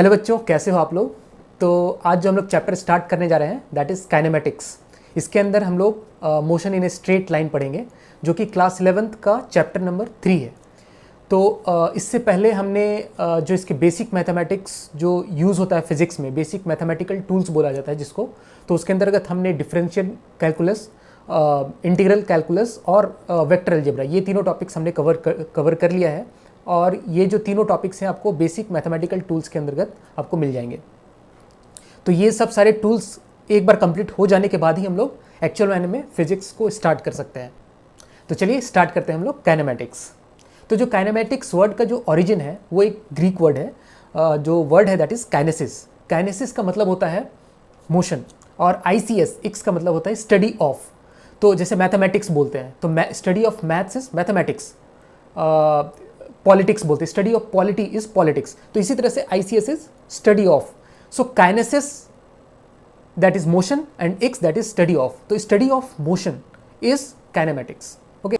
Hello बच्चों, कैसे हो आप लोग। तो आज जो हम लोग चैप्टर स्टार्ट करने जा रहे हैं दैट इज़ काइनेमेटिक्स। इसके अंदर हम लोग motion in a straight line पढ़ेंगे, जो कि क्लास 11th का चैप्टर नंबर 3 है। तो इससे पहले हमने जो इसके बेसिक मैथमेटिक्स जो यूज़ होता है फिज़िक्स में, बेसिक मैथमेटिकल टूल्स बोला जाता है जिसको, तो उसके अंतर्गत हमने डिफरेंशियल कैलकुलस, इंटीग्रल कैलकुलस और वेक्टर अलजेब्रा, ये तीनों टॉपिक्स हमने कवर कर लिया है। और ये जो तीनों टॉपिक्स हैं आपको बेसिक मैथमेटिकल टूल्स के अंतर्गत आपको मिल जाएंगे। तो ये सब सारे टूल्स एक बार कंप्लीट हो जाने के बाद ही हम लोग एक्चुअल मायने में फिजिक्स को स्टार्ट कर सकते हैं। तो चलिए स्टार्ट करते हैं हम लोग काइनेमेटिक्स। तो जो काइनेमेटिक्स वर्ड का जो ओरिजिन है वो एक ग्रीक वर्ड है। जो वर्ड है दैट इज़ काइनेसिस। काइनेसिस का मतलब होता है मोशन, और ICS एक्स का मतलब होता है स्टडी ऑफ। तो जैसे मैथमेटिक्स बोलते हैं तो study of maths is mathematics, politics बोलते हैं study of polity is politics. तो इसी तरह से ICS is study of. So kinesis that is motion and x that is study of. तो study of motion is kinematics. Okay,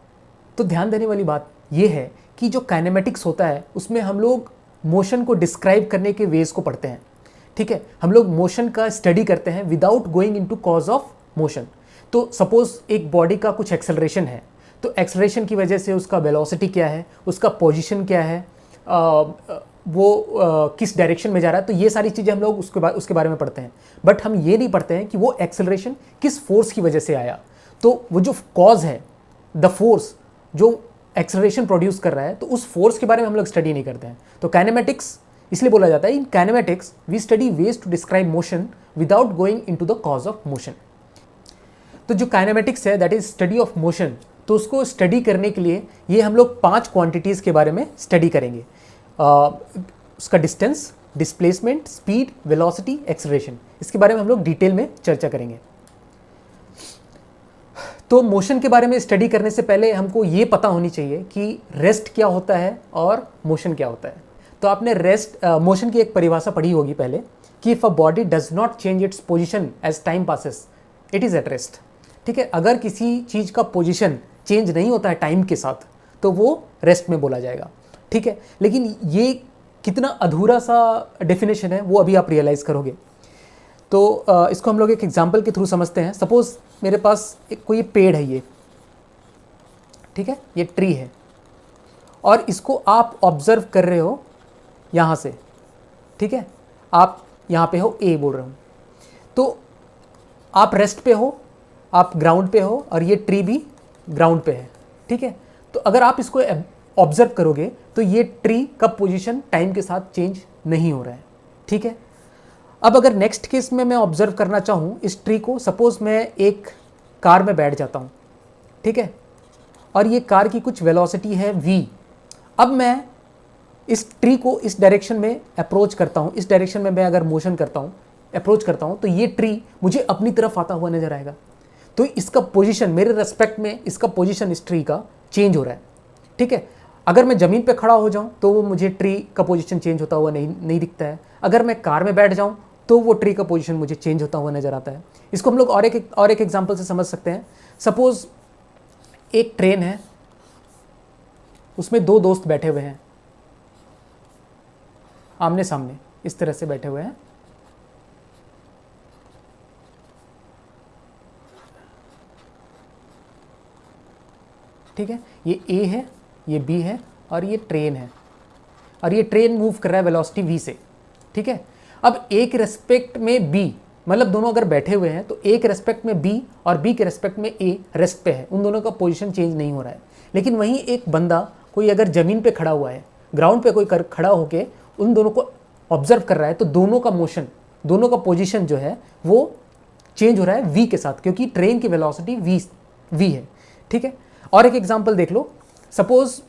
तो ध्यान देने वाली बात यह है कि जो काइनेमेटिक्स होता है उसमें हम लोग मोशन को डिस्क्राइब करने के वेज को पढ़ते हैं। ठीक है, हम लोग मोशन का स्टडी करते हैं without going into cause of motion. तो सपोज एक बॉडी का कुछ एक्सेलरेशन है, तो एक्सेलरेशन की वजह से उसका वेलोसिटी क्या है, उसका पोजीशन क्या है, वो किस डायरेक्शन में जा रहा है। तो ये सारी चीज़ें हम लोग उसके बारे में पढ़ते हैं। बट हम ये नहीं पढ़ते हैं कि वो एक्सेलरेशन किस फोर्स की वजह से आया। तो वो जो कॉज है, द फोर्स जो एक्सेलरेशन प्रोड्यूस कर रहा है, तो उस फोर्स के बारे में हम लोग स्टडी नहीं करते हैं। तो काइनेमेटिक्स इसलिए बोला जाता है in kinematics we study ways to describe motion without going into the cause of motion. तो जो काइनेमेटिक्स है that is study of motion, तो उसको स्टडी करने के लिए ये हम लोग 5 क्वांटिटीज़ के बारे में स्टडी करेंगे। उसका distance, displacement, speed, velocity, acceleration, इसके बारे में हम लोग डिटेल में चर्चा करेंगे। तो मोशन के बारे में स्टडी करने से पहले हमको ये पता होनी चाहिए कि रेस्ट क्या होता है और मोशन क्या होता है। तो आपने मोशन की एक परिभाषा पढ़ी होगी पहले कि if a body does not change its position as time passes it is at rest. ठीक है, अगर किसी चीज़ का पोजीशन चेंज नहीं होता है टाइम के साथ तो वो रेस्ट में बोला जाएगा। ठीक है, लेकिन ये कितना अधूरा सा डेफिनेशन है वो अभी आप रियलाइज़ करोगे। तो इसको हम लोग एक एग्जांपल के थ्रू समझते हैं। सपोज़ मेरे पास कोई पेड़ है, ये ठीक है, ये ट्री है, और इसको आप ऑब्जर्व कर रहे हो यहाँ से। ठीक है, आप यहाँ पे हो, ए बोल रहा हूँ, तो आप रेस्ट पे हो, आप ग्राउंड पे हो, और ये ट्री भी ग्राउंड पे है। ठीक है, तो अगर आप इसको ऑब्जर्व करोगे तो ये ट्री का पोजीशन टाइम के साथ चेंज नहीं हो रहा है। ठीक है, अब अगर नेक्स्ट केस में मैं ऑब्जर्व करना चाहूँ इस ट्री को, सपोज मैं एक कार में बैठ जाता हूँ। ठीक है, और ये कार की कुछ वेलोसिटी है v। अब मैं इस ट्री को इस डायरेक्शन में अप्रोच करता हूँ, इस डायरेक्शन में मैं अगर मोशन करता हूँ, अप्रोच करता हूँ, तो ये ट्री मुझे अपनी तरफ आता हुआ नजर आएगा। तो इसका पोजीशन मेरे रेस्पेक्ट में, इसका पोजीशन इस ट्री का चेंज हो रहा है। ठीक है, अगर मैं ज़मीन पे खड़ा हो जाऊँ तो वो मुझे ट्री का पोजीशन चेंज होता हुआ नहीं दिखता है। अगर मैं कार में बैठ जाऊँ तो वो ट्री का पोजीशन मुझे चेंज होता हुआ नज़र आता है। इसको हम लोग और एक एग्जांपल से समझ सकते हैं। सपोज़ एक ट्रेन है, उसमें 2 दोस्त बैठे हुए हैं, आमने सामने इस तरह से बैठे हुए हैं। ठीक है, ये A है, ये B है, और ये ट्रेन है, और ये ट्रेन मूव कर रहा है वेलोसिटी v से। ठीक है, अब A के रेस्पेक्ट में B, मतलब दोनों अगर बैठे हुए हैं तो A के रेस्पेक्ट में B और B के रेस्पेक्ट में A रेस्ट पे है, उन दोनों का पोजीशन चेंज नहीं हो रहा है। लेकिन वहीं एक बंदा कोई अगर ज़मीन पे खड़ा हुआ है, ग्राउंड पे कोई खड़ा होके उन दोनों को ऑब्जर्व कर रहा है, तो दोनों का मोशन, दोनों का पोजीशन जो है वो चेंज हो रहा है v के साथ, क्योंकि ट्रेन की वेलोसिटी v है। ठीक है, और एक एग्जांपल देख लो। सपोज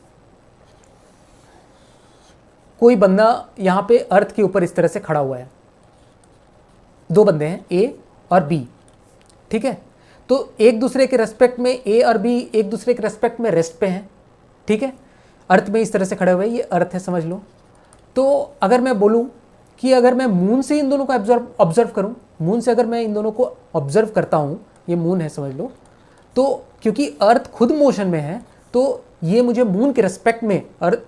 कोई बंदा यहाँ पे अर्थ के ऊपर इस तरह से खड़ा हुआ है, 2 बंदे हैं A और B। ठीक है, तो एक दूसरे के रेस्पेक्ट में A और B एक दूसरे के रेस्पेक्ट में रेस्ट पे हैं। ठीक है, अर्थ में इस तरह से खड़े हुए हैं, ये अर्थ है समझ लो। तो अगर मैं बोलूँ कि अगर मैं मून से इन दोनों को ऑब्जर्व करूँ, मून से अगर मैं इन दोनों को ऑब्जर्व करता हूँ, ये मून है समझ लो, तो क्योंकि अर्थ खुद मोशन में है तो ये मुझे मून के रेस्पेक्ट में, अर्थ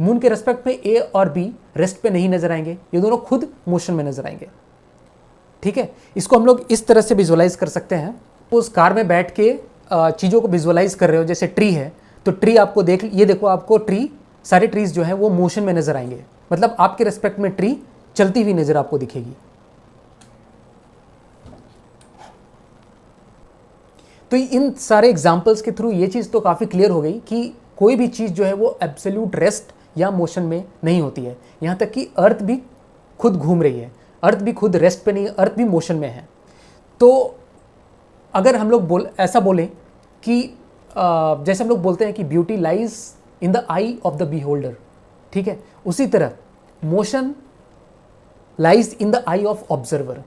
मून के रेस्पेक्ट में ए और बी रेस्ट पे नहीं नजर आएंगे, ये दोनों खुद मोशन में नजर आएंगे। ठीक है, इसको हम लोग इस तरह से विजुअलाइज कर सकते हैं। उस कार में बैठ के चीज़ों को विजुअलाइज कर रहे हो, जैसे ट्री है तो ट्री आपको ये देखो आपको ट्री, सारे ट्रीज जो है वो मोशन में नजर आएंगे, मतलब आपके रेस्पेक्ट में ट्री चलती हुई नजर आपको दिखेगी। तो इन सारे एग्जाम्पल्स के थ्रू ये चीज़ तो काफ़ी क्लियर हो गई कि कोई भी चीज़ जो है वो एब्सोल्यूट रेस्ट या मोशन में नहीं होती है। यहाँ तक कि अर्थ भी खुद घूम रही है, अर्थ भी खुद रेस्ट पे नहीं है, अर्थ भी मोशन में है। तो अगर हम लोग ऐसा बोलें कि जैसे हम लोग बोलते हैं कि beauty lies in the I of the beholder, ठीक है, उसी तरह motion lies in the I of observer.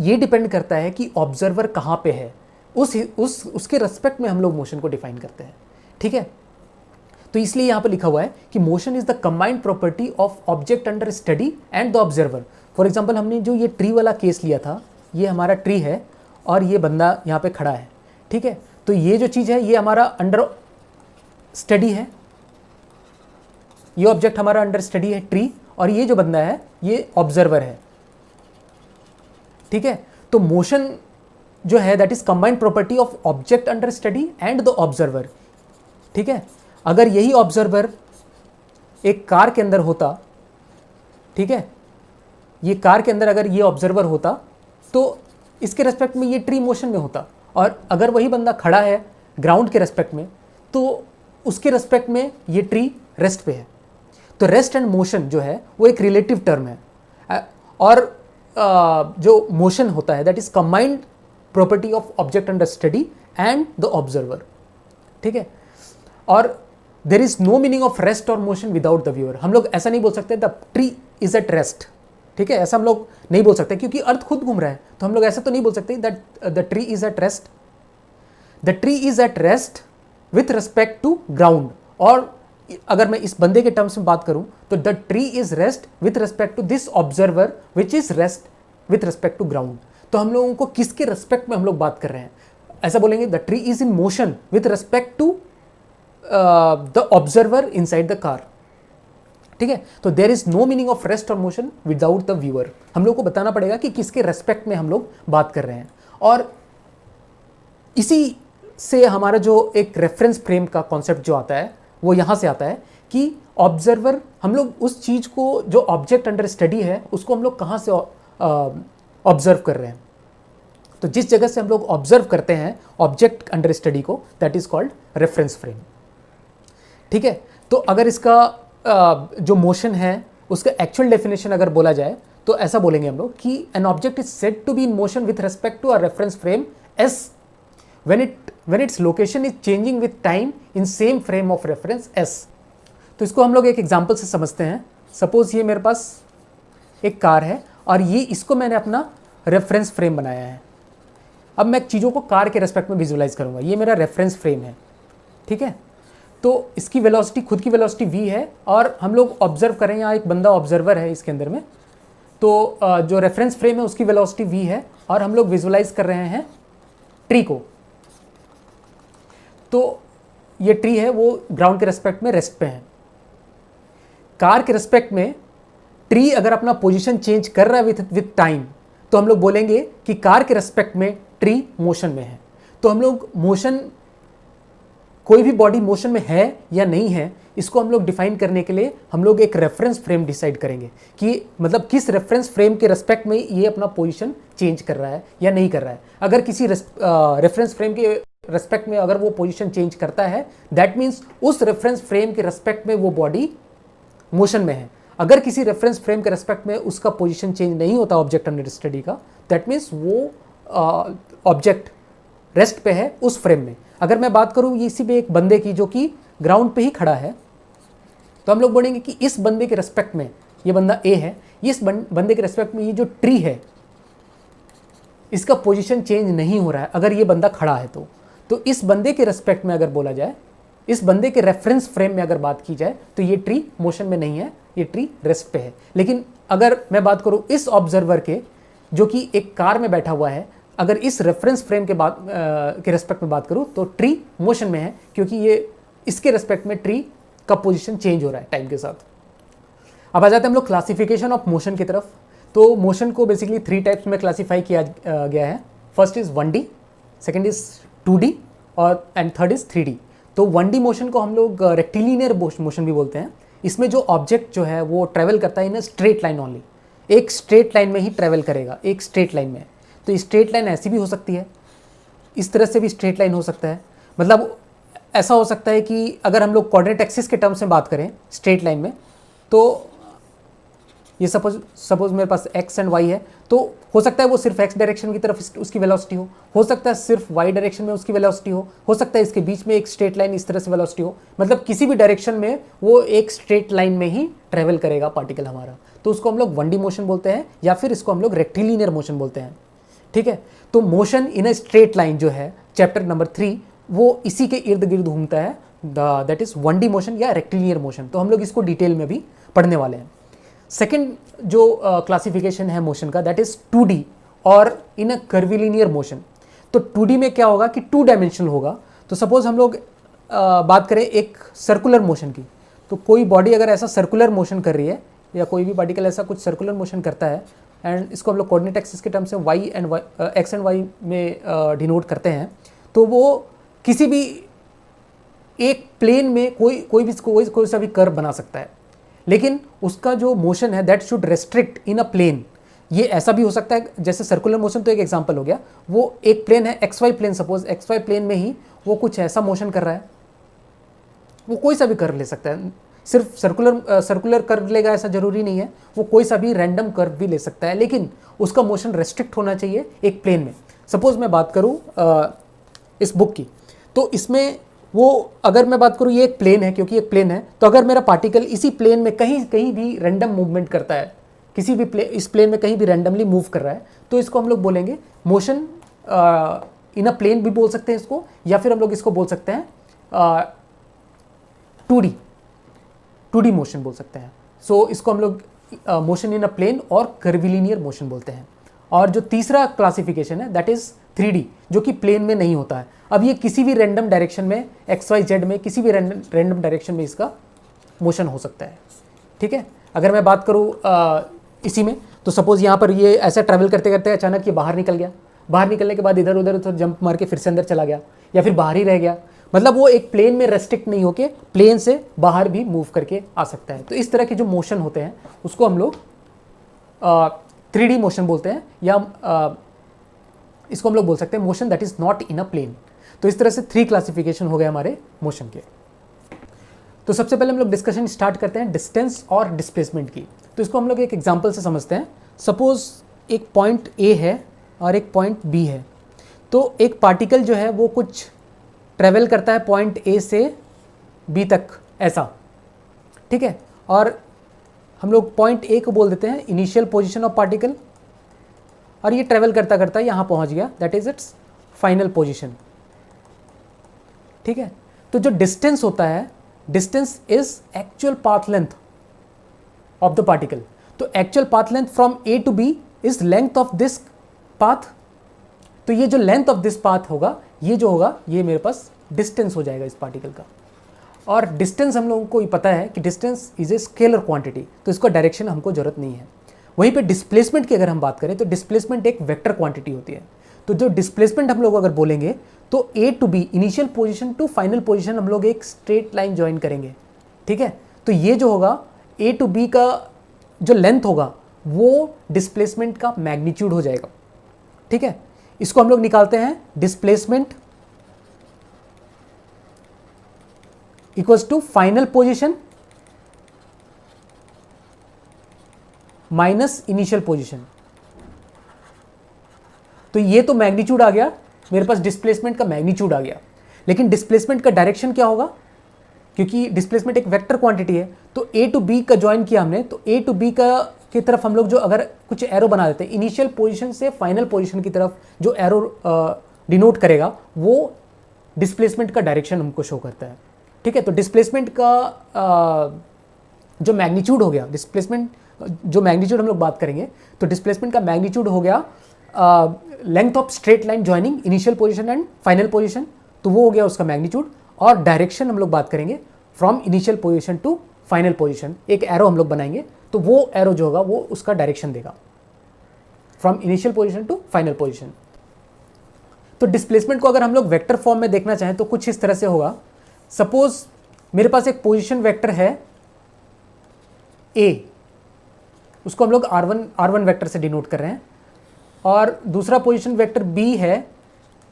ये डिपेंड करता है कि ऑब्जर्वर कहाँ पे है, उसके रेस्पेक्ट में हम लोग मोशन को डिफाइन करते हैं। ठीक है, तो इसलिए यहाँ पर लिखा हुआ है कि motion is the combined property of object under study and the observer. For example हमने जो ये ट्री वाला केस लिया था, ये हमारा ट्री है और ये बंदा यहाँ पे खड़ा है। ठीक है, तो ये जो चीज़ है ये हमारा अंडर स्टडी है, ये ऑब्जेक्ट हमारा अंडर स्टडी है ट्री, और ये जो बंदा है ये ऑब्जर्वर है। ठीक है, तो मोशन जो है that is combined property of object under study and the observer. ठीक है, अगर यही ऑब्जर्वर एक कार के अंदर होता, ठीक है, ये कार के अंदर अगर ये ऑब्जर्वर होता तो इसके रेस्पेक्ट में ये ट्री मोशन में होता, और अगर वही बंदा खड़ा है ग्राउंड के रेस्पेक्ट में तो उसके रेस्पेक्ट में ये ट्री रेस्ट पे है। तो रेस्ट एंड मोशन जो है वो एक रिलेटिव टर्म है, और जो मोशन होता है that is combined property of object under study and the observer. ठीक है, और there is no meaning of rest or motion without the viewer. हम लोग ऐसा नहीं बोल सकते the tree is at rest. ठीक है, ऐसा हम लोग नहीं बोल सकते क्योंकि अर्थ खुद घूम रहा है, तो हम लोग ऐसा तो नहीं बोल सकते that the tree is at rest. The tree is at rest with respect to ground, और अगर मैं इस बंदे के टर्म्स में बात करूं तो the tree is rest with respect to this observer which is rest with respect to ground. तो हम लोगों को किसके रिस्पेक्ट में हम लोग बात कर रहे हैं, ऐसा बोलेंगे the tree is in motion with respect to the observer inside the car. ठीक है, तो there is no meaning of rest or motion without the viewer. हम लोग को बताना पड़ेगा कि किसके रेस्पेक्ट में हम लोग बात कर रहे हैं, और इसी से हमारा जो एक रेफरेंस फ्रेम का कॉन्सेप्ट जो आता है वो यहाँ से आता है कि ऑब्जर्वर, हम लोग उस चीज़ को जो ऑब्जेक्ट अंडर स्टडी है उसको हम लोग कहाँ से ऑब्जर्व कर रहे हैं। तो जिस जगह से हम लोग ऑब्जर्व करते हैं ऑब्जेक्ट अंडर स्टडी को, that is called reference frame. ठीक है, तो अगर इसका जो मोशन है उसका एक्चुअल डेफिनेशन अगर बोला जाए तो ऐसा बोलेंगे हम लोग कि an object is said to be in motion with respect to a reference frame S when its location is changing with time in same frame of reference S। तो इसको हम लोग एक एग्जांपल से समझते हैं। सपोज ये मेरे पास एक कार है और ये इसको मैंने अपना रेफरेंस फ्रेम बनाया है। अब मैं चीज़ों को कार के रेस्पेक्ट में विजुअलाइज करूँगा, ये मेरा रेफरेंस फ्रेम है। ठीक है, तो इसकी वेलोसिटी, खुद की वेलोसिटी v है, और हम लोग ऑब्जर्व करें, यहाँ एक बंदा ऑब्जर्वर है इसके अंदर में, तो जो रेफरेंस फ्रेम है उसकी वेलोसिटी v है, और हम लोग विजुअलाइज कर रहे हैं ट्री को। तो ये ट्री है वो ग्राउंड के रेस्पेक्ट में रेस्ट पे है। कार के रेस्पेक्ट में ट्री अगर अपना पोजीशन चेंज कर रहा है विथ टाइम, तो हम लोग बोलेंगे कि कार के रेस्पेक्ट में ट्री मोशन में है। तो हम लोग मोशन, कोई भी बॉडी मोशन में है या नहीं है, इसको हम लोग डिफाइन करने के लिए हम लोग एक रेफरेंस फ्रेम डिसाइड करेंगे कि मतलब किस रेफरेंस फ्रेम के रेस्पेक्ट में ये अपना पोजीशन चेंज कर रहा है या नहीं कर रहा है। अगर किसी रेफरेंस फ्रेम के रेस्पेक्ट में अगर वो पोजीशन चेंज करता है, दैट मीन्स उस रेफरेंस फ्रेम के रेस्पेक्ट में वो बॉडी मोशन में है। अगर किसी रेफरेंस फ्रेम के रेस्पेक्ट में उसका पोजीशन चेंज नहीं होता ऑब्जेक्ट अंडर स्टडी का, दैट मीन्स वो ऑब्जेक्ट रेस्ट पे है उस फ्रेम में। अगर मैं बात करूँ इसी पे एक बंदे की जो कि ग्राउंड पे ही खड़ा है, तो हम लोग बोलेंगे कि इस बंदे के रेस्पेक्ट में, ये बंदा ए है, इस बंदे के रेस्पेक्ट में ये जो ट्री है इसका पोजीशन चेंज नहीं हो रहा है अगर ये बंदा खड़ा है तो इस बंदे के रेस्पेक्ट में अगर बोला जाए, इस बंदे के रेफरेंस फ्रेम में अगर बात की जाए, तो ये ट्री मोशन में नहीं है, ये ट्री रेस्ट पे है। लेकिन अगर मैं बात करूँ इस ऑब्जर्वर के जो कि एक कार में बैठा हुआ है, अगर इस रेफरेंस फ्रेम के रेस्पेक्ट में बात करूँ तो ट्री मोशन में है, क्योंकि ये इसके रेस्पेक्ट में ट्री का पोजीशन चेंज हो रहा है टाइम के साथ। अब आ जाते हैं हम लोग क्लासिफिकेशन ऑफ मोशन की तरफ। तो मोशन को बेसिकली 3 टाइप्स में क्लासीफाई किया गया है। First is 1D, second is 2D और एंड थर्ड इज़ 3D। तो 1D मोशन को हम लोग रेक्टिलिनियर मोशन भी बोलते हैं। इसमें जो ऑब्जेक्ट जो है वो ट्रैवल करता है इन अ स्ट्रेट लाइन ओनली, एक स्ट्रेट लाइन में ही ट्रैवल करेगा, एक स्ट्रेट लाइन में। तो स्ट्रेट लाइन ऐसी भी हो सकती है, इस तरह से भी स्ट्रेट लाइन हो सकता है। मतलब ऐसा हो सकता है कि अगर हम लोग कोऑर्डिनेट एक्सिस के टर्म्स में बात करें स्ट्रेट लाइन में, तो ये सपोज मेरे पास x एंड y है, तो हो सकता है वो सिर्फ x डायरेक्शन की तरफ उसकी वेलोसिटी हो सकता है सिर्फ y डायरेक्शन में उसकी वेलोसिटी हो सकता है इसके बीच में एक स्ट्रेट लाइन इस तरह से वेलोसिटी हो। मतलब किसी भी डायरेक्शन में वो एक स्ट्रेट लाइन में ही ट्रेवल करेगा पार्टिकल हमारा। तो उसको हम लोग 1D मोशन बोलते हैं या फिर इसको हम लोग रेक्टिलिनियर मोशन बोलते हैं। ठीक है, तो motion in a straight line जो है चैप्टर नंबर 3 वो इसी के इर्द गिर्द घूमता है, दैट इज 1D मोशन या रेक्टिलिनियर मोशन। तो हम लोग इसको डिटेल में भी पढ़ने वाले हैं। सेकेंड जो क्लासिफिकेशन है मोशन का, दैट इज 2D और इन अ कर्विलिनियर मोशन। तो 2D में क्या होगा कि 2 डायमेंशनल होगा। तो सपोज हम लोग बात करें एक सर्कुलर मोशन की, तो कोई बॉडी अगर ऐसा सर्कुलर मोशन कर रही है या कोई भी पार्टिकल ऐसा कुछ सर्कुलर मोशन करता है, एंड इसको हम लोग कोऑर्डिनेट एक्सिस के टर्म से एक्स एंड वाई में डिनोट करते हैं, तो वो किसी भी एक प्लेन में कोई सा भी कर्व बना सकता है। लेकिन उसका जो मोशन है that should restrict in a plane. ये ऐसा भी हो सकता है जैसे सर्कुलर मोशन तो एक एग्जांपल हो गया, वो एक प्लेन है XY plane, suppose XY plane में ही वो कुछ ऐसा मोशन कर रहा है, वो कोई सा भी कर्व ले सकता है। सिर्फ सर्कुलर कर्व लेगा ऐसा जरूरी नहीं है, वो कोई सा भी रैंडम कर्व भी ले सकता है, लेकिन उसका मोशन रेस्ट्रिक्ट होना चाहिए एक प्लेन में। सपोज मैं बात करूँ इस बुक की, तो इसमें वो अगर मैं बात करूँ ये एक प्लेन है, क्योंकि एक प्लेन है, तो अगर मेरा पार्टिकल इसी प्लेन में कहीं भी रैंडम मूवमेंट करता है, किसी भी इस प्लेन में कहीं भी रैंडमली मूव कर रहा है, तो इसको हम लोग बोलेंगे मोशन इन अ प्लेन भी बोल सकते हैं इसको, या फिर हम लोग इसको बोल सकते हैं 2D मोशन बोल सकते हैं। सो इसको हम लोग मोशन इन अ प्लेन और कर्विलिनियर मोशन बोलते हैं। और जो तीसरा क्लासिफिकेशन है दैट इज 3D, जो कि प्लेन में नहीं होता है। अब ये किसी भी रैंडम डायरेक्शन में XYZ में किसी भी रैंडम डायरेक्शन में इसका मोशन हो सकता है। ठीक है, अगर मैं बात करूँ इसी में, तो सपोज यहाँ पर ये ऐसा ट्रैवल करते करते अचानक ये बाहर निकल गया, बाहर निकलने के बाद इधर उधर जंप मार के फिर से अंदर चला गया, या फिर बाहर ही रह गया। मतलब वो एक प्लेन में रेस्ट्रिक्ट नहीं होके प्लेन से बाहर भी मूव करके आ सकता है। तो इस तरह के जो मोशन होते हैं उसको हम लोग 3D मोशन बोलते हैं, या इसको हम लोग बोल सकते हैं motion that is not in a plane. तो इस तरह से 3 क्लासिफिकेशन हो गए हमारे मोशन के। तो सबसे पहले हम लोग डिस्कशन स्टार्ट करते हैं डिस्टेंस और डिस्प्लेसमेंट की। तो इसको हम लोग एक एग्जांपल से समझते हैं। सपोज एक पॉइंट A है और एक पॉइंट B है। तो एक पार्टिकल जो है वो कुछ ट्रेवल करता है पॉइंट A से B तक ऐसा, ठीक है, और हम लोग पॉइंट A को बोल देते हैं इनिशियल पोजीशन ऑफ पार्टिकल, और ये ट्रेवल करता करता यहाँ पहुँच गया, that is its final position. ठीक है, तो जो डिस्टेंस होता है, distance is actual path length of the particle. तो actual path length from A to B is length of this path. तो ये जो लेंथ ऑफ दिस पाथ होगा, ये जो होगा ये मेरे पास डिस्टेंस हो जाएगा इस पार्टिकल का। और डिस्टेंस हम लोगों को ही पता है कि distance is a scalar quantity, तो इसका डायरेक्शन हमको जरूरत नहीं है। वहीं पे डिस्प्लेसमेंट की अगर हम बात करें तो डिस्प्लेसमेंट एक वेक्टर क्वांटिटी होती है। तो जो डिस्प्लेसमेंट हम लोग अगर बोलेंगे तो A to B, initial position to final position, हम लोग एक स्ट्रेट लाइन ज्वाइन करेंगे। ठीक है, तो ये जो होगा A टू B का जो लेंथ होगा वो डिस्प्लेसमेंट का मैग्नीट्यूड हो जाएगा। ठीक है, इसको हम लोग निकालते हैं displacement equals to final position minus initial position. तो ये तो मैग्नीट्यूड आ गया, मेरे पास डिस्प्लेसमेंट का मैग्नीट्यूड आ गया। लेकिन डिस्प्लेसमेंट का डायरेक्शन क्या होगा, क्योंकि डिस्प्लेसमेंट एक वेक्टर क्वांटिटी है। तो A टू B का ज्वाइन किया हमने, तो A टू B का की तरफ हम लोग जो अगर कुछ एरो बना देते हैं, इनिशियल पोजीशन से फाइनल पोजीशन की तरफ जो एरो डिनोट करेगा वो डिस्प्लेसमेंट का डायरेक्शन हमको शो करता है। ठीक है, तो डिस्प्लेसमेंट का जो मैग्नीट्यूड हो गया, डिस्प्लेसमेंट जो मैग्नीट्यूड हम लोग बात करेंगे, तो डिस्प्लेसमेंट का मैग्नीट्यूड हो गया length of straight line joining initial position and final position, तो वो हो गया उसका मैग्नीट्यूड। और डायरेक्शन हम लोग बात करेंगे from initial position to final position, एक एरो हम लोग बनाएंगे, तो वो एरो जो होगा वो उसका डायरेक्शन देगा, from initial position to final position. तो डिस्प्लेसमेंट को अगर हम लोग वेक्टर फॉर्म में देखना चाहें तो कुछ इस तरह से होगा। सपोज मेरे पास एक पोजीशन वेक्टर है ए, उसको हम लोग R1 वेक्टर से डिनोट कर रहे हैं, और दूसरा पोजीशन वेक्टर बी है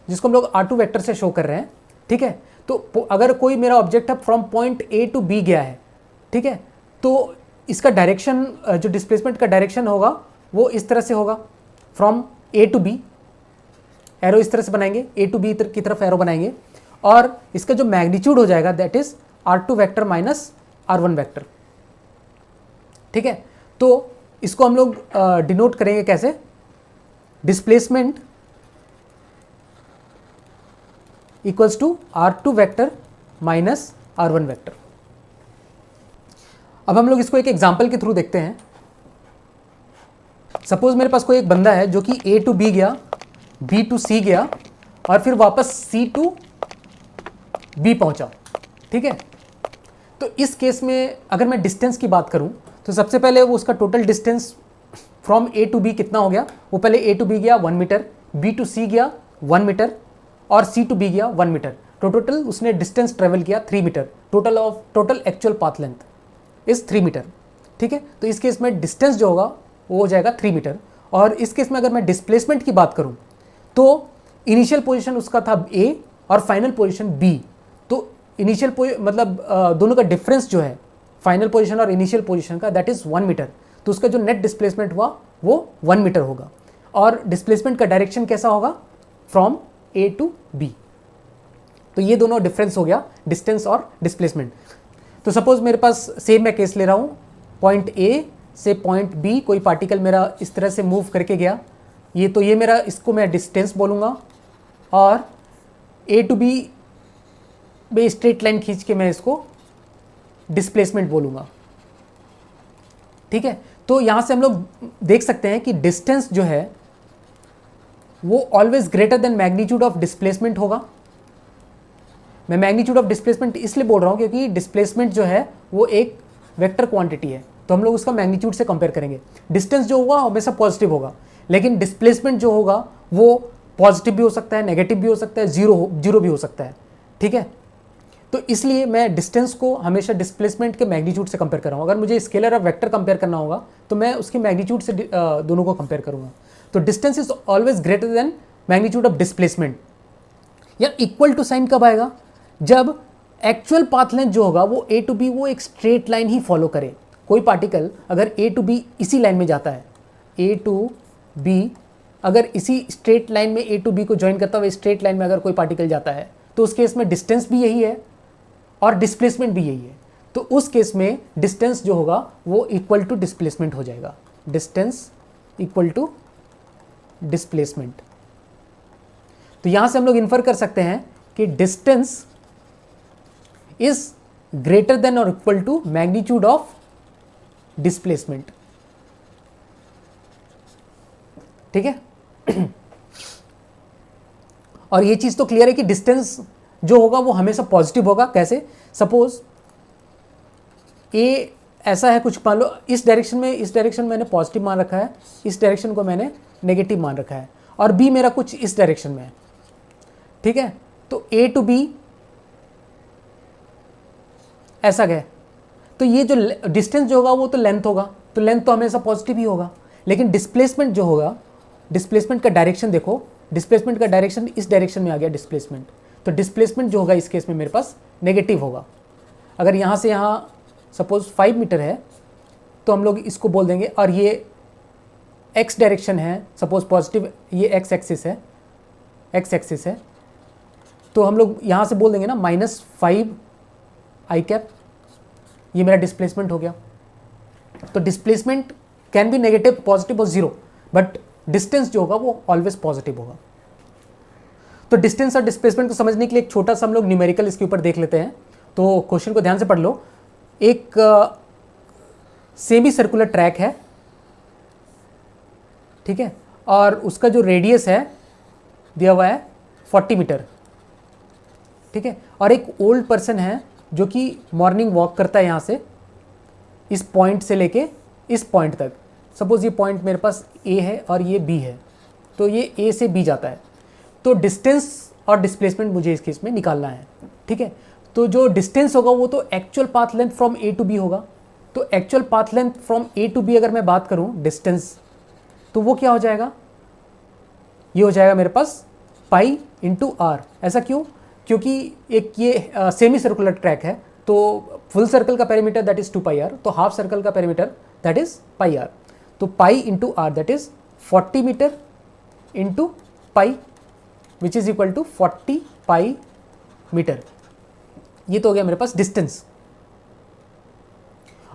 जिसको हम लोग R2 वेक्टर से शो कर रहे हैं, ठीक है। तो अगर कोई मेरा ऑब्जेक्ट है from point A to B गया है, ठीक है, तो इसका डायरेक्शन, जो डिस्प्लेसमेंट का डायरेक्शन होगा वो इस तरह से होगा, from A to B, arrow इस तरह से बनाएंगे, ए टू बी की तरफ एरो बनाएंगे, और इसका जो मैग्नीट्यूड हो जाएगा that is R2 vector minus R1 vector, ठीक है। तो इसको हम लोग डिनोट करेंगे कैसे, displacement equals to R2 vector minus R1 vector. अब हम लोग इसको एक एग्जांपल के थ्रू देखते हैं। सपोज मेरे पास कोई एक बंदा है जो कि A टू B गया, B टू C गया, और फिर वापस C टू B पहुंचा, ठीक है। तो इस केस में अगर मैं डिस्टेंस की बात करूं तो सबसे पहले वो उसका total distance from A to B कितना हो गया, वो पहले A टू B गया 1 मीटर, B टू C गया 1 मीटर, और C टू B गया 1 मीटर। तो टोटल उसने डिस्टेंस ट्रेवल किया 3 metre. Total actual path length is 3 metre, ठीक है। तो इस केस में डिस्टेंस जो होगा वो हो जाएगा 3 मीटर। और इस केस में अगर मैं डिस्प्लेसमेंट की बात करूं तो इनिशियल पोजीशन उसका था A और फाइनल पोजीशन B। तो इनिशियल मतलब दोनों का डिफरेंस जो है फाइनल पोजीशन और इनिशियल पोजीशन का, दैट इज 1 मीटर। तो उसका जो नेट डिस्प्लेसमेंट हुआ वो 1 मीटर होगा। और डिस्प्लेसमेंट का डायरेक्शन कैसा होगा, फ्रॉम A टू B। तो ये दोनों डिफरेंस हो गया, डिस्टेंस और डिस्प्लेसमेंट। तो सपोज मेरे पास सेम मैं केस ले रहा हूँ, पॉइंट A से पॉइंट B कोई पार्टिकल मेरा इस तरह से मूव करके गया, ये तो ये मेरा, इसको मैं डिस्टेंस बोलूँगा, और A टू B में स्ट्रेट लाइन खींच के मैं इसको डिस्प्लेसमेंट बोलूँगा, ठीक है। तो यहाँ से हम लोग देख सकते हैं कि डिस्टेंस जो है वो always greater then magnitude of displacement होगा। मैं मैग्नीट्यूड ऑफ डिस्प्लेसमेंट इसलिए बोल रहा हूँ क्योंकि डिस्प्लेसमेंट जो है वो एक वेक्टर क्वांटिटी है, तो हम लोग उसका मैग्नीट्यूड से कंपेयर करेंगे। डिस्टेंस जो होगा हमेशा पॉजिटिव होगा, लेकिन डिस्प्लेसमेंट जो होगा वो पॉजिटिव भी हो सकता है, नेगेटिव भी हो सकता है, जीरो भी हो सकता है, ठीक है। तो इसलिए मैं डिस्टेंस को हमेशा डिस्प्लेसमेंट के मैग्नीट्यूड से कंपेयर कर रहा हूँ। अगर मुझे स्केलर और वेक्टर कंपेयर करना होगा तो मैं उसके मैग्नीट्यूड से दोनों को कंपेयर करूँगा। तो distance is always greater then magnitude of displacement. या इक्वल टू साइन कब आएगा, जब एक्चुअल पाथ लेंथ जो होगा वो A टू B वो एक स्ट्रेट लाइन ही फॉलो करे। कोई पार्टिकल अगर A टू B इसी लाइन में जाता है, A टू B अगर इसी स्ट्रेट लाइन में A टू B को ज्वाइन करता हुआ स्ट्रेट लाइन में अगर कोई पार्टिकल जाता है, तो उस केस में डिस्टेंस भी यही है और डिस्प्लेसमेंट भी यही है। तो उस केस में डिस्टेंस जो होगा वो इक्वल टू डिस्प्लेसमेंट हो जाएगा, डिस्टेंस इक्वल टू डिस्प्लेसमेंट। तो यहां से हम लोग इन्फर कर सकते हैं कि डिस्टेंस इज ग्रेटर देन और equal to magnitude of displacement, ठीक है। और ये चीज तो क्लियर है कि डिस्टेंस जो होगा वो हमेशा पॉजिटिव होगा। कैसे, सपोज ए ऐसा है कुछ, मान लो इस डायरेक्शन मैंने पॉजिटिव मान रखा है, इस डायरेक्शन को मैंने नेगेटिव मान रखा है, और बी मेरा कुछ इस डायरेक्शन में है, ठीक है। तो ए टू बी ऐसा गया, तो ये जो डिस्टेंस जो होगा वो तो लेंथ होगा, तो लेंथ तो हमेशा पॉजिटिव ही होगा। लेकिन डिस्प्लेसमेंट जो होगा, डिस्प्लेसमेंट का डायरेक्शन देखो, डिस्प्लेसमेंट का डायरेक्शन इस डायरेक्शन में आ गया डिस्प्लेसमेंट, तो डिस्प्लेसमेंट जो होगा इस केस में मेरे पास नेगेटिव होगा। अगर यहाँ से यहाँ सपोज 5 मीटर है तो हम लोग इसको बोल देंगे, और ये एक्स डायरेक्शन है, सपोज पॉजिटिव, ये एक्स एक्सिस है, तो हम लोग यहाँ से बोल देंगे ना -5 आई कैप, ये मेरा डिस्प्लेसमेंट हो गया। तो displacement can B negative, positive और जीरो, बट डिस्टेंस जो होगा वो ऑलवेज पॉजिटिव होगा। तो डिस्टेंस और डिस्प्लेसमेंट को समझने के लिए एक छोटा सा हम लोग न्यूमेरिकल इसके ऊपर देख लेते हैं। तो क्वेश्चन को ध्यान से पढ़ लो। एक सेमी सर्कुलर ट्रैक है, ठीक है, और उसका जो रेडियस है दिया हुआ है 40 मीटर, ठीक है, और एक ओल्ड पर्सन है जो कि मॉर्निंग वॉक करता है यहाँ से इस पॉइंट से लेके इस पॉइंट तक। सपोज़ ये पॉइंट मेरे पास ए है और ये बी है, तो ये ए से बी जाता है। तो डिस्टेंस और डिस्प्लेसमेंट मुझे इस केस में निकालना है, ठीक है। तो जो डिस्टेंस होगा वो तो actual path length from A to B होगा। तो actual path length from A to B अगर मैं बात करूँ डिस्टेंस, तो वो क्या हो जाएगा, ये हो जाएगा मेरे पास पाई इंटू आर। ऐसा क्यों? क्योंकि एक ये सेमी सर्कुलर ट्रैक है, तो फुल सर्कल का perimeter that is 2 pi R, तो हाफ सर्कल का perimeter that is pi R. तो pi into R that is 40 meter into pi which is equal to 40 pi meter. ये तो हो गया मेरे पास डिस्टेंस।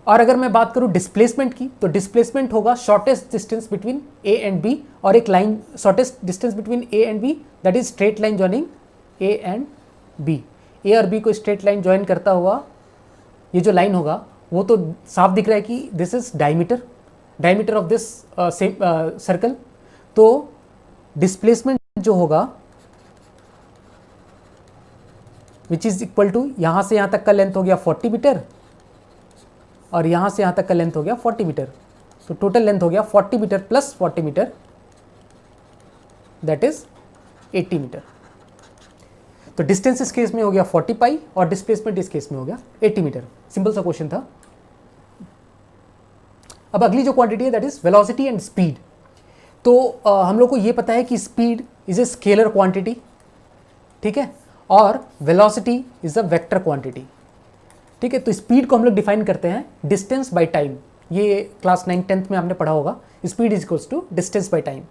और अगर मैं बात करूं डिस्प्लेसमेंट की, तो डिस्प्लेसमेंट होगा shortest distance between A and B, और एक line shortest distance between A and B that is straight line joining A and B. A और बी को स्ट्रेट लाइन ज्वाइन करता हुआ ये जो लाइन होगा वो तो साफ दिख रहा है कि this is diameter of this same circle. तो डिस्प्लेसमेंट जो होगा विच इज इक्वल टू, यहाँ से यहाँ तक का लेंथ हो गया 40 मीटर और यहाँ से यहाँ तक का लेंथ हो गया 40 मीटर। तो टोटल लेंथ हो गया 40 metre plus 40 metre that is 80 metre. तो डिस्टेंस इस केस में हो गया 40 पाई और डिस्प्लेसमेंट इस केस में हो गया 80 मीटर। सिंपल सा क्वेश्चन था। अब अगली जो क्वांटिटी है that is velocity and speed. तो हम लोग को ये पता है कि speed is a scalar quantity, ठीक है, और velocity is a vector quantity, ठीक है। तो स्पीड को हम लोग डिफाइन करते हैं डिस्टेंस बाय टाइम। ये क्लास 9 10th में आपने पढ़ा होगा, speed is equals to distance by time.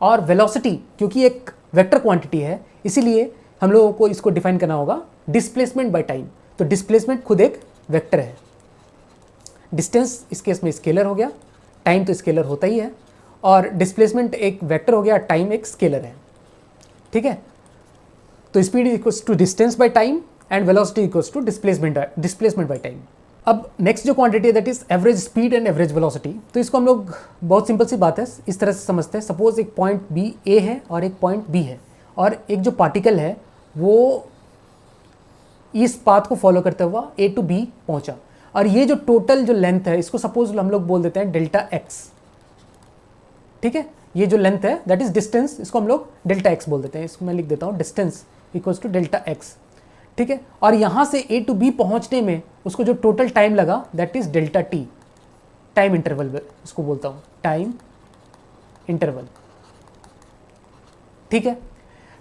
और वेलोसिटी क्योंकि एक वेक्टर क्वांटिटी है इसीलिए हम लोगों को इसको डिफाइन करना होगा डिस्प्लेसमेंट बाय टाइम। तो डिस्प्लेसमेंट खुद एक वेक्टर है, डिस्टेंस इस केस में स्केलर हो गया, टाइम तो स्केलर होता ही है, और डिस्प्लेसमेंट एक वेक्टर हो गया, टाइम एक स्केलर है, ठीक है। तो speed is equals to distance by time and velocity equals to displacement by time. अब नेक्स्ट जो क्वांटिटी है that is average speed and average velocity. तो इसको हम लोग बहुत सिंपल सी बात है इस तरह से समझते हैं। सपोज एक पॉइंट बी ए है और एक पॉइंट बी है, और एक जो पार्टिकल है वो इस पाथ को फॉलो करते हुआ ए टू बी पहुंचा, और ये जो टोटल जो लेंथ है इसको सपोज हम लोग बोल देते हैं डेल्टा एक्स, ठीक है। ये जो लेंथ है दैट इज डिस्टेंस, इसको हम लोग डेल्टा एक्स बोल देते हैं। इसको मैं लिख देता हूँ distance equals to delta x, ठीक है। और यहाँ से ए टू बी पहुँचने में उसको जो टोटल टाइम लगा that is delta T, time interval इसको बोलता हूँ, टाइम इंटरवल, ठीक है।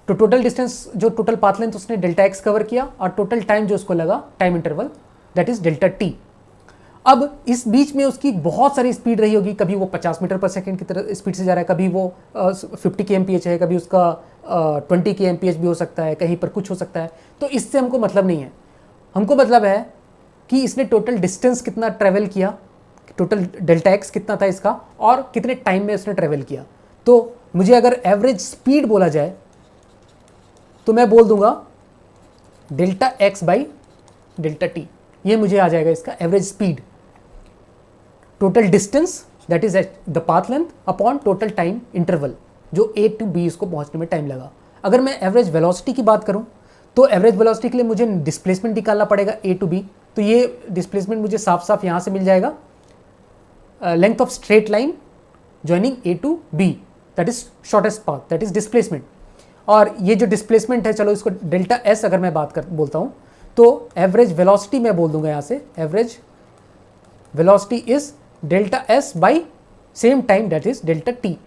तो टोटल डिस्टेंस जो टोटल पाथ लेंथ उसने डेल्टा एक्स कवर किया, और टोटल टाइम जो उसको लगा time interval that is delta T. अब इस बीच में उसकी बहुत सारी स्पीड रही होगी, कभी वो 50 मीटर पर सेकंड की तरह स्पीड से जा रहा है, कभी वो 50 kmph है, कभी उसका 20 kmph भी हो सकता है, कहीं पर कुछ हो सकता है। तो इससे हमको मतलब नहीं है, हमको मतलब है कि इसने टोटल डिस्टेंस कितना ट्रेवल किया, टोटल डेल्टा एक्स कितना था इसका, और कितने टाइम में उसने ट्रेवल किया। तो मुझे अगर एवरेज स्पीड बोला जाए तो मैं बोल दूंगा delta x by delta T, ये मुझे आ जाएगा इसका average speed. Total distance that is the path length upon total time interval जो ए टू बी इसको पहुंचने में टाइम लगा। अगर मैं एवरेज वेलोसिटी की बात करूं तो एवरेज वेलोसिटी के लिए मुझे डिस्प्लेसमेंट निकालना पड़ेगा ए टू बी। तो ये डिस्प्लेसमेंट मुझे साफ साफ यहाँ से मिल जाएगा, length of straight line joining A to B that is shortest path that is displacement. और ये जो डिस्प्लेसमेंट है, चलो इसको डेल्टा एस अगर मैं बोलता हूँ तो एवरेज वेलोसिटी मैं बोल दूंगा यहाँ से, average velocity is delta s by same time that is delta T.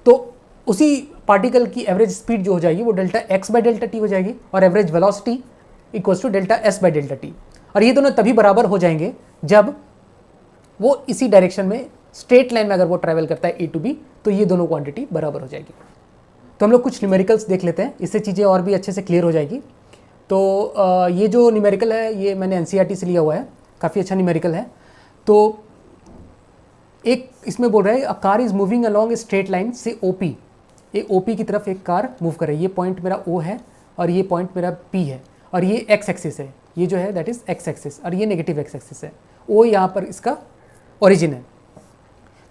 तो उसी पार्टिकल की एवरेज स्पीड जो हो जाएगी वो delta x by delta t हो जाएगी, और average velocity equals to delta s by delta t. और ये दोनों तभी बराबर हो जाएंगे जब वो इसी डायरेक्शन में स्ट्रेट लाइन में अगर वो ट्रैवल करता है ए टू बी, तो ये दोनों क्वांटिटी बराबर हो जाएगी। तो हम लोग कुछ न्यूमेरिकल्स देख लेते हैं, इससे चीज़ें और भी अच्छे से क्लियर हो जाएगी। तो ये जो न्यूमेरिकल है ये मैंने एनसीईआरटी से लिया हुआ है, काफ़ी अच्छा न्यूमेरिकल है। तो एक इसमें बोल रहा है a car is moving along a straight line से ओपी, ये ओपी की तरफ एक कार मूव कर रही है। ये पॉइंट मेरा ओ है और ये पॉइंट मेरा पी है, और ये एक्स एक्सिस है, ये जो है दैट इज़ एक्स एक्सिस, और ये नेगेटिव एक्स एक्सिस है। ओ यहाँ पर इसका ओरिजिन है।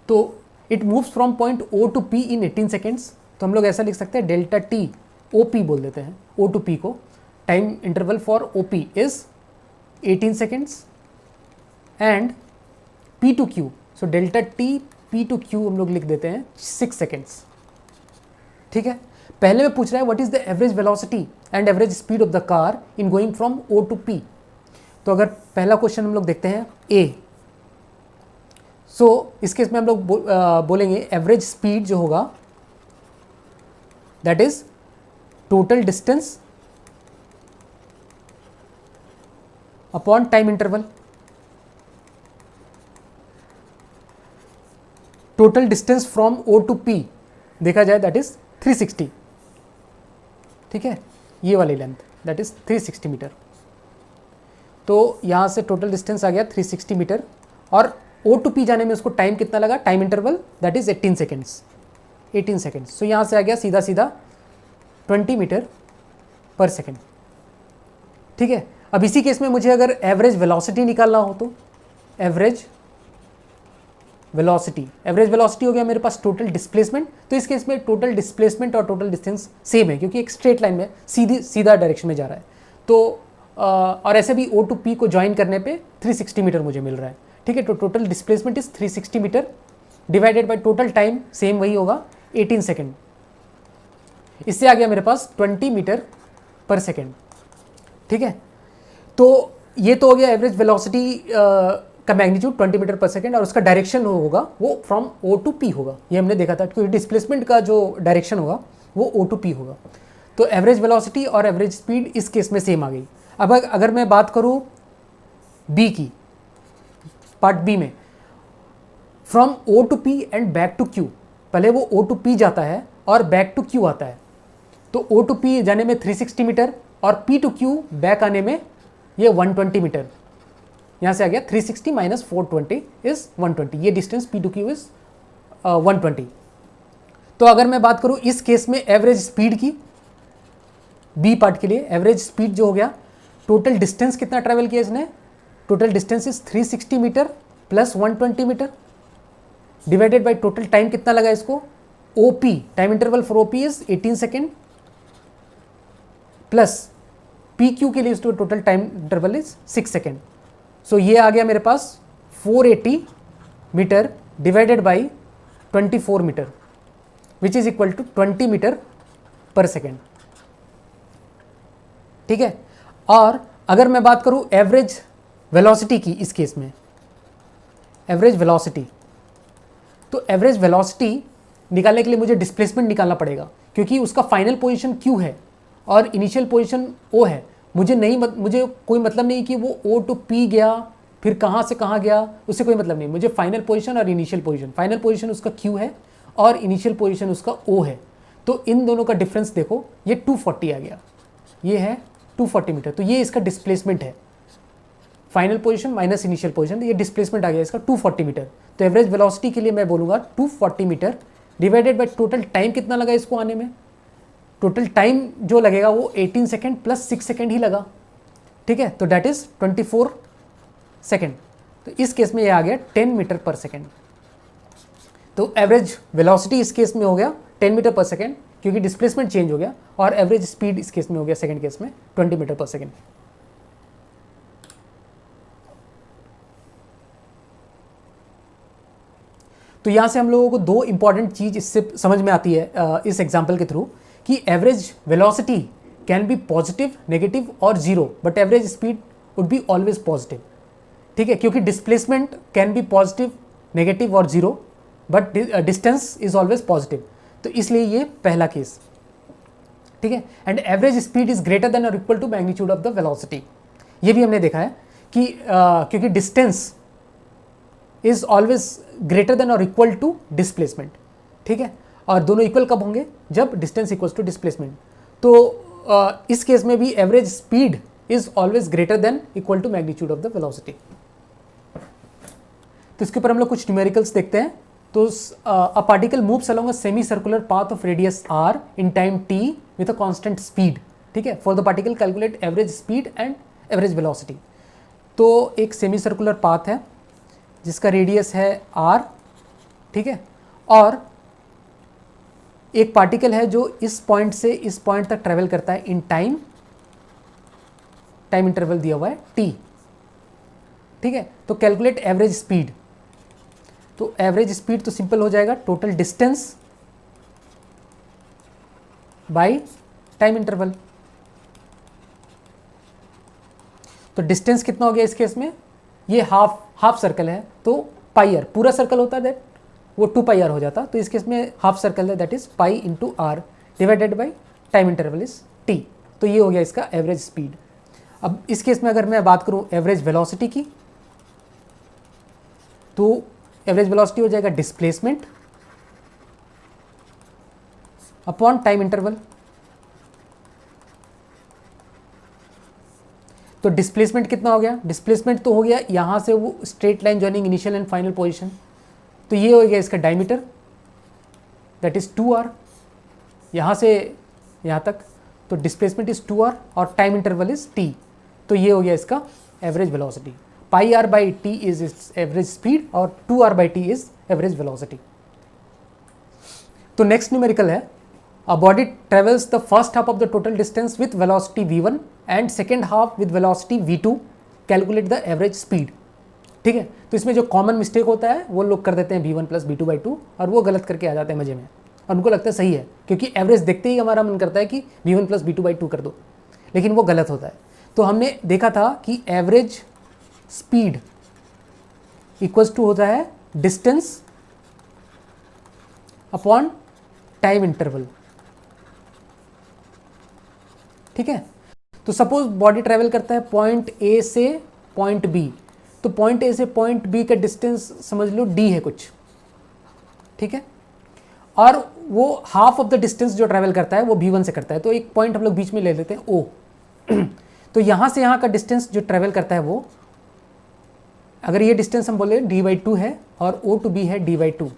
तो it moves from point O to P in 18 seconds. तो हम लोग ऐसा लिख सकते हैं डेल्टा टी ओ पी बोल देते हैं, ओ टू पी को। Time interval for O P is 18 seconds and P to Q, so delta t P to Q हम लोग लिख देते हैं 6 सेकेंड्स। ठीक है, पहले में पूछ रहा है what is the average velocity and average speed of the car in going from O to P. तो अगर पहला क्वेश्चन हम लोग देखते हैं ए, सो इस केस में हम लोग बोलेंगे एवरेज स्पीड जो होगा that is total distance upon time interval. Total distance from O to P देखा जाए दैट इज 360। ठीक है, ये वाली लेंथ दैट इज 360 मीटर। तो यहाँ से टोटल डिस्टेंस आ गया 360 मीटर और ओ टू पी जाने में उसको टाइम कितना लगा, time interval that is 18 seconds. 18 seconds, so यहाँ से आ गया सीधा सीधा 20 मीटर पर सेकेंड। ठीक है, अब इसी केस में मुझे अगर एवरेज वेलोसिटी निकालना हो तो एवरेज वेलोसिटी हो गया मेरे पास टोटल डिस्प्लेसमेंट। तो इस केस में टोटल डिस्प्लेसमेंट और टोटल डिस्टेंस सेम है क्योंकि एक स्ट्रेट लाइन में सीधा डायरेक्शन में जा रहा है। तो और ऐसे भी ओ टू पी को ज्वाइन करने पे 360 मीटर मुझे मिल रहा है। ठीक है, तो total displacement is 360 metre divided by total time same वही होगा 18 सेकेंड। इससे आ गया मेरे पास 20 मीटर पर सेकेंड। ठीक है, तो ये तो हो गया एवरेज वेलोसिटी का मैग्नीट्यूड 20 मीटर पर सेकेंड और उसका डायरेक्शन होगा वो फ्रॉम ओ टू पी होगा। ये हमने देखा था क्योंकि डिस्प्लेसमेंट का जो डायरेक्शन होगा वो ओ टू पी होगा। तो एवरेज वेलोसिटी और एवरेज स्पीड इस केस में सेम आ गई। अब अगर मैं बात करूँ बी की, पार्ट बी में from O to P and back to Q, पहले वो ओ टू पी जाता है और बैक टू क्यू आता है। तो ओ टू पी जाने में 360 मीटर और पी टू क्यू बैक आने में ये 120 मीटर। यहाँ से आ गया 360 माइनस 420 इज 120। ये distance P to Q is 120। तो अगर मैं बात करूँ इस केस में एवरेज स्पीड की, बी पार्ट के लिए एवरेज स्पीड जो हो गया, टोटल डिस्टेंस कितना ट्रेवल किया इसने, total distance is 360 meter plus 120 meter divided by total time कितना लगा इसको, OP time interval for OP is 18 second plus P Q के लिए इसको total time interval is 6 second. So ये आ गया मेरे पास 480 meter divided by 24 meter which is equal to 20 meter per second. ठीक है, और अगर मैं बात करूं एवरेज वेलोसिटी की, इस केस में एवरेज वेलोसिटी, तो एवरेज वेलोसिटी निकालने के लिए मुझे डिस्प्लेसमेंट निकालना पड़ेगा क्योंकि उसका फाइनल पोजीशन Q है और इनिशियल पोजीशन O है। मुझे कोई मतलब नहीं कि वो O टू P गया फिर कहाँ से कहाँ गया, उससे कोई मतलब नहीं। मुझे फाइनल पोजीशन और इनिशियल पोजीशन, फाइनल पोजीशन उसका Q है और इनिशियल पोजीशन उसका O है। तो इन दोनों का डिफरेंस देखो, ये 240 आ गया, ये है 240 मीटर। तो ये इसका डिस्प्लेसमेंट है, final position minus initial position, ये डिस्प्लेसमेंट आ गया इसका 240 मीटर। तो एवरेज वेलोसिटी के लिए मैं बोलूँगा 240 metre divided by total time कितना लगा इसको आने में, टोटल टाइम जो लगेगा वो 18 सेकेंड प्लस 6 सेकेंड ही लगा। ठीक है, तो डैट इज 24 सेकेंड। तो इस केस में ये आ गया 10 मीटर पर सेकेंड। तो एवरेज वेलोसिटी इस केस में हो गया 10 मीटर पर सेकेंड क्योंकि डिस्प्लेसमेंट चेंज हो गया, और एवरेज स्पीड इस केस में हो गया सेकेंड केस में 20 मीटर पर सेकेंड। तो यहाँ से हम लोगों को दो इंपॉर्टेंट चीज इससे समझ में आती है इस एग्जाम्पल के थ्रू कि average velocity can be positive, negative और zero, but average speed would be always positive. ठीक है, क्योंकि displacement can be positive, negative और zero, but distance is always positive. तो इसलिए ये पहला केस। ठीक है, and average speed is greater than और equal to magnitude of the velocity. ये भी हमने देखा है कि क्योंकि distance is always greater than और इक्वल टू डिस्प्लेसमेंट। ठीक है, और दोनों इक्वल कब होंगे, जब डिस्टेंस इक्वल्स टू डिस्प्लेसमेंट। तो इस केस में भी average speed is always greater than equal to magnitude of the velocity. तो इसके ऊपर हम लोग कुछ न्यूमेरिकल्स देखते हैं। तो a particle moves along a semi circular path of radius r in time t with a constant speed. ठीक है, for the particle calculate average speed and average velocity. तो एक सेमी सर्कुलर पाथ है जिसका radius है r, ठीक है, और एक पार्टिकल है जो इस पॉइंट से इस पॉइंट तक ट्रेवल करता है इन टाइम, टाइम इंटरवल दिया हुआ है t। ठीक है। तो कैलकुलेट एवरेज स्पीड, तो एवरेज स्पीड तो सिंपल हो जाएगा total distance by time interval. तो डिस्टेंस कितना हो गया इस केस में, ये हाफ सर्कल है तो पाई आर, पूरा सर्कल होता है दैट वो 2 पाई आर हो जाता, तो इस केस में हाफ सर्कल है that is pi into r divided by time interval is t. तो ये हो गया इसका एवरेज स्पीड। अब इस केस में अगर मैं बात करूं एवरेज वेलोसिटी की, तो एवरेज वेलोसिटी हो जाएगा डिस्प्लेसमेंट अपॉन टाइम इंटरवल। तो डिस्प्लेसमेंट कितना हो गया, डिस्प्लेसमेंट तो हो गया यहां से वो straight line joining initial and final position, तो ये हो गया इसका डायमीटर दैट इज 2r यहां से यहां तक, तो डिस्प्लेसमेंट इज 2r और टाइम इंटरवल इज t। तो ये हो गया इसका average velocity, pi r by t is average speed और 2r by t is average velocity. तो नेक्स्ट न्यूमेरिकल है, a body travels the first half of the total distance with velocity v1 and second half with velocity v2, calculate the average speed। ठीक है, तो इसमें जो common mistake होता है वो लोग कर देते हैं v1 प्लस v2 बाई 2 और वो गलत करके आ जाते हैं मजे में, और उनको लगता है सही है क्योंकि एवरेज देखते ही हमारा मन करता है कि v1 प्लस v2 बाई 2 कर दो, लेकिन वो गलत होता है। तो हमने देखा था कि एवरेज स्पीड इक्वल्स टू होता है डिस्टेंस अपॉन टाइम इंटरवल। ठीक है, तो सपोज बॉडी ट्रेवल करता है पॉइंट ए से पॉइंट बी, तो पॉइंट ए से पॉइंट बी का डिस्टेंस समझ लो d है कुछ, ठीक है, और वो हाफ ऑफ द डिस्टेंस जो ट्रेवल करता है वो v1 से करता है, तो एक पॉइंट हम लोग बीच में ले लेते हैं o। तो यहाँ से यहाँ का डिस्टेंस जो ट्रेवल करता है वो, अगर ये डिस्टेंस हम बोले d/2 है और o to b है d/2,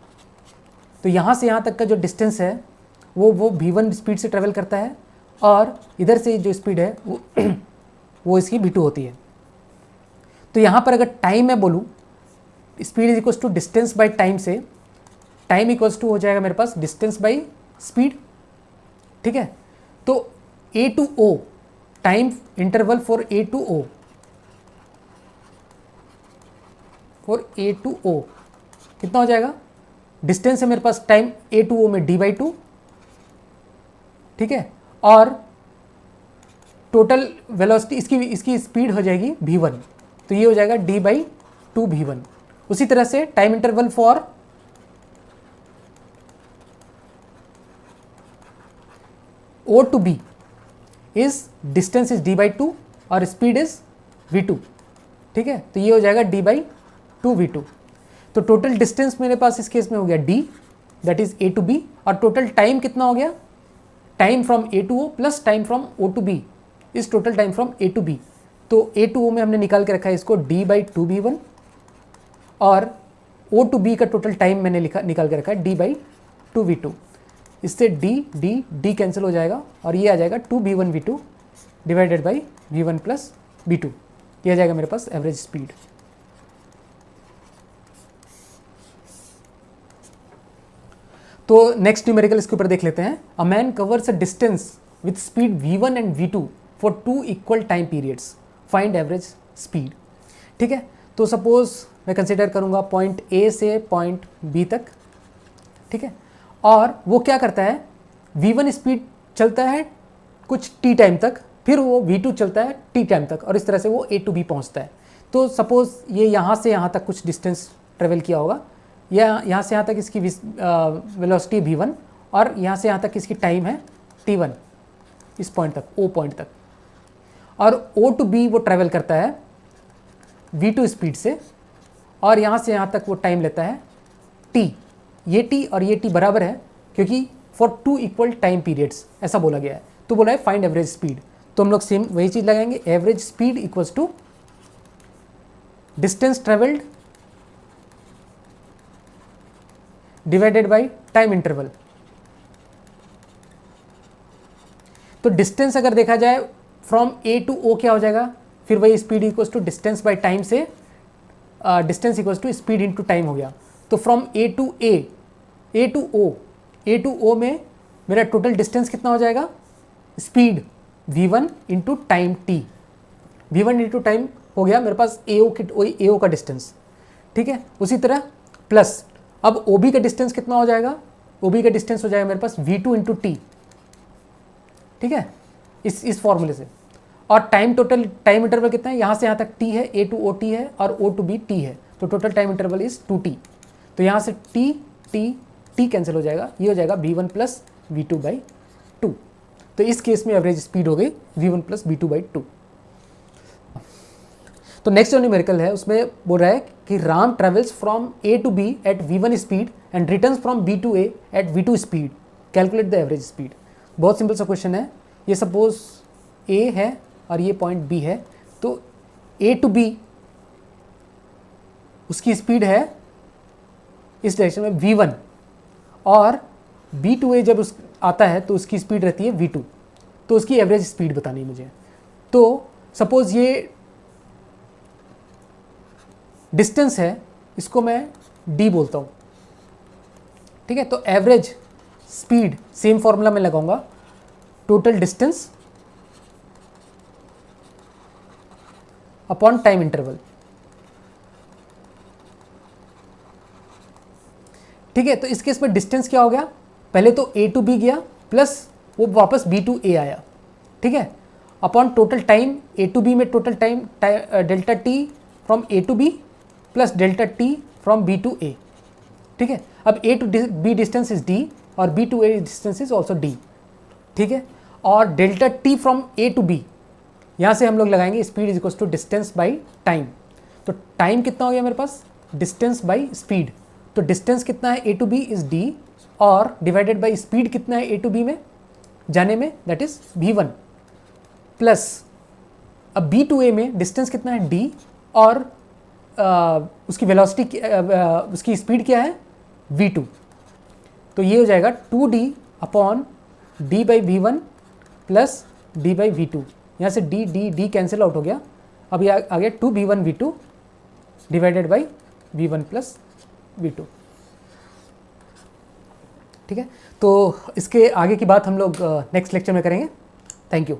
तो यहाँ से यहाँ तक का जो डिस्टेंस है वो v1 स्पीड से ट्रेवल करता है और इधर से जो स्पीड है वो इसकी v2 होती है। तो यहाँ पर अगर टाइम मैं बोलूँ speed is equals to distance by time से, टाइम इक्वल्स टू हो जाएगा मेरे पास डिस्टेंस बाय स्पीड। ठीक है, तो a to o time interval for a to o, for a to o कितना हो जाएगा, डिस्टेंस है मेरे पास टाइम a to o में d/2, ठीक है, और टोटल वेलोसिटी इसकी स्पीड हो जाएगी v1, तो ये हो जाएगा d/2 v1। उसी तरह से time interval for o to b is distance is d/2 और स्पीड इज v2, ठीक है, तो ये हो जाएगा d/2 v2। तो टोटल डिस्टेंस मेरे पास इस केस में हो गया d that is a to b, और टोटल टाइम कितना हो गया, time from a to o plus time from o to b is total time from a to b। तो a to o में हमने निकाल के रखा है इसको d/2 v1 और o to b का टोटल टाइम मैंने निकाल के रखा है d/2 v2। इससे d कैंसिल हो जाएगा और ये आ जाएगा 2 v1 v2 divided by v1 plus v2, ये आ जाएगा मेरे पास एवरेज स्पीड। तो नेक्स्ट न्यूमेरिकल इसके ऊपर देख लेते हैं। A man covers a distance with speed v1 and v2 for 2 equal time periods, find average speed. ठीक है, तो सपोज मैं कंसिडर करूंगा पॉइंट ए से पॉइंट बी तक, ठीक है, और वो क्या करता है v1 स्पीड चलता है कुछ t टाइम तक, फिर वो v2 चलता है t टाइम तक, और इस तरह से वो a to b पहुंचता है। तो सपोज ये यहाँ से यहाँ तक कुछ डिस्टेंस ट्रेवल किया होगा, या यहाँ से यहाँ तक इसकी वेलोसिटी v1 और यहाँ से यहाँ तक इसकी टाइम है t1, इस पॉइंट तक o पॉइंट तक, और o to b वो ट्रैवल करता है v2 स्पीड से, और यहाँ से यहाँ तक वो टाइम लेता है t। ये t और ये t बराबर है क्योंकि फॉर 2 इक्वल टाइम पीरियड्स ऐसा बोला गया है। तो बोला है फाइंड एवरेज स्पीड, तो हम लोग सेम वही चीज़ लगाएंगे, average speed equals to distance travelled divided by time interval. तो डिस्टेंस अगर देखा जाए फ्रॉम ए टू ओ क्या हो जाएगा, फिर वही speed equals to distance by time से distance equals to speed into time हो गया। तो फ्रॉम ए टू ओ में मेरा टोटल डिस्टेंस कितना हो जाएगा, speed v1 into time t, v1 into time हो गया मेरे पास AO का डिस्टेंस, ठीक है। उसी तरह प्लस अब OB का डिस्टेंस कितना हो जाएगा, OB का डिस्टेंस हो जाएगा मेरे पास V2 इंटू टी, ठीक है, इस फॉर्मूले से। और टाइम इंटरवल कितना है, यहाँ से यहाँ तक T है, A टू OT है और O टू B T है, तो total time interval is 2T। तो यहाँ से T कैंसिल हो जाएगा, ये हो जाएगा V1 प्लस V2/2। तो इस केस में एवरेज स्पीड हो गई V1 प्लस V2/2। तो नेक्स्ट जो न्यूमेरिकल है उसमें बोल रहा है कि Ram travels from A to B at V1 speed and returns from B to A at V2 speed, calculate the average speed. बहुत सिंपल सा क्वेश्चन है। ये सपोज A है और ये पॉइंट B है, तो A टू B उसकी स्पीड है इस डायरेक्शन में V1, और B टू A जब आता है तो उसकी स्पीड रहती है V2। तो उसकी एवरेज स्पीड बतानी है मुझे। तो सपोज ये डिस्टेंस है, इसको मैं D बोलता हूँ, ठीक है। तो एवरेज स्पीड सेम फॉर्मूला में लगाऊंगा, total distance upon time interval, ठीक है। तो इस केस में डिस्टेंस क्या हो गया, पहले तो A टू B गया प्लस वो वापस B टू A आया, ठीक है, upon total time A to B में total time delta T from A to B plus delta T from B to A, ठीक है। अब A to B distance is D और B to A distance is also D, ठीक है। और delta T from A to B, यहाँ से हम लोग लगाएंगे speed is equals to distance by time. तो टाइम कितना हो गया मेरे पास, डिस्टेंस बाई स्पीड। तो डिस्टेंस कितना है A to B is D, और डिवाइडेड बाई स्पीड कितना है A टू B में जाने में, दैट इज V1 प्लस अब B टू A में डिस्टेंस कितना है D, और उसकी वेलोसिटी उसकी स्पीड क्या है V2। तो ये हो जाएगा 2D upon D by V1 plus D by V2। यहाँ से D कैंसिल आउट हो गया, अब ये आ गया 2V1 V2 divided by V1 plus V2, ठीक है। तो इसके आगे की बात हम लोग नेक्स्ट लेक्चर में करेंगे। Thank you.